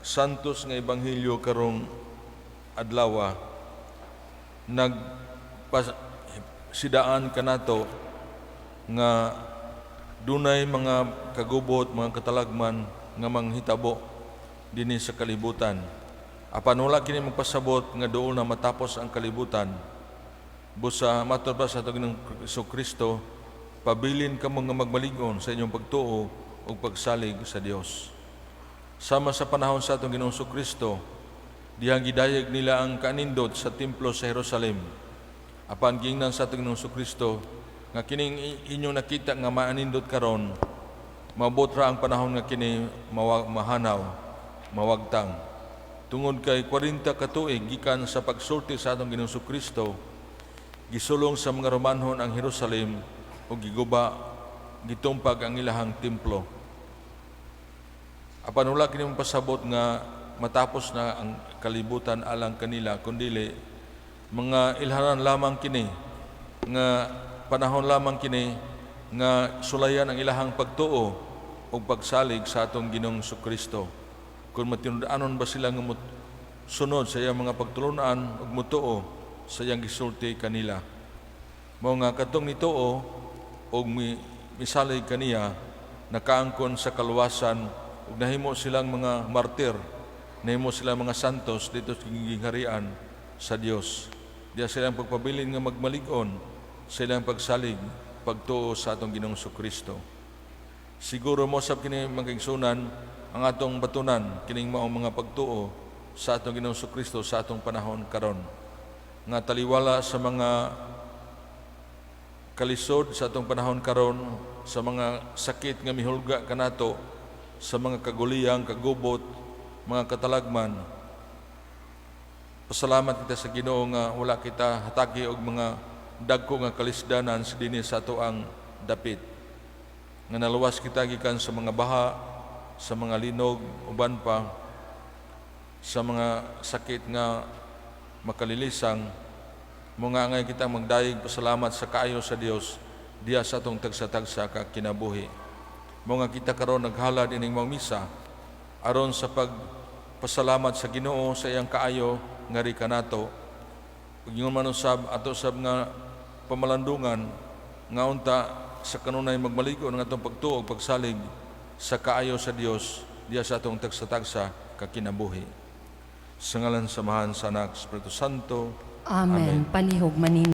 santos nga ebanghelyo karong adlaw sidaan kanato nga dunay mga kagubot, mga katalagman nga manghitabo dinhi sa kalibutan. Apan wala kini magpasabot nga doon na matapos ang kalibutan. Busa matud pa sa Ginoong Kristo, pabilin kamo nga magmalig-on sa inyong pagtuo ug pagsalig sa Dios. Sama sa panahon sa atong Ginoong Kristo, dihang gidayeg nila ang kanindot sa templo sa Jerusalem. Apan gingnan sa atong Ginoong Kristo nga kining inyong nakita nga maanindot karon, maabot ra ang panahon nga kini mahanaw, mawagtang. Tungod kay 40 ka tuig gikan sa pagsulti sa atong Ginoong Kristo, gisulong sa mga Romanhon ang Jerusalem ug giguba, gitumpag ang ilahang templo. Apan wala kini pasabot nga matapos na ang kalibutan alang kanila, kundili mga ilhanan lamang kini, nga panahon lamang kini nga sulayan ang ilahang pagtuo o pagsalig sa atong Ginoong Kristo. Kung matinud-anon ba sila nga sunod sa iyang mga pagtulunan ug mutuo sa iyang gisulti kanila. Mao nga kadtong nituo ug misalig kaniya, nakaangkon sa kaluwasan ug nahimo silang mga martir, nahimo silang mga santos dito sa gingharian sa Dios. Diya silang pagpabilin nga magmalig-on, silang pagsalig, pagtuo sa atong Ginoong Kristo. Siguro mo sab kini magigsunan ang atong batunan kining maong mga pagtuo sa atong Ginoong Kristo sa atong panahon karon. Nga taliwala sa mga kalisod sa atong panahon karon, sa mga sakit nga mihulga kanato, sa mga kaguliyang, kagubot, mga katalagman. Pasalamat kita sa Ginoo nga wala kita hatagi og mga dagko nga kalisdanan sa dinhi sa ato ang dapit. Nga naluwas kita gikan sa mga baha, sa mga linog, uban pa sa mga sakit nga makalilisang. Mga ngay kita magdayeg pasalamat sa kaayo sa Dios diya sa atong tagsa-tagsa ka kinabuhi. Mga kita karon naghalad ining mga misa aron sa pagpasalamat sa Ginoo sa iyang kaayo nga ri kanato. Ug ingon man usab ato sab nga pamalandungan nga unta sa kanunay magmaligo ng atong pagtuo ug pagsalig sa kaayo sa Dios diya sa atong tagsa-tagsa ka kinabuhi. Sa ngalan samahan sa Anak, Espiritu Santo. Amen. Palihog manin.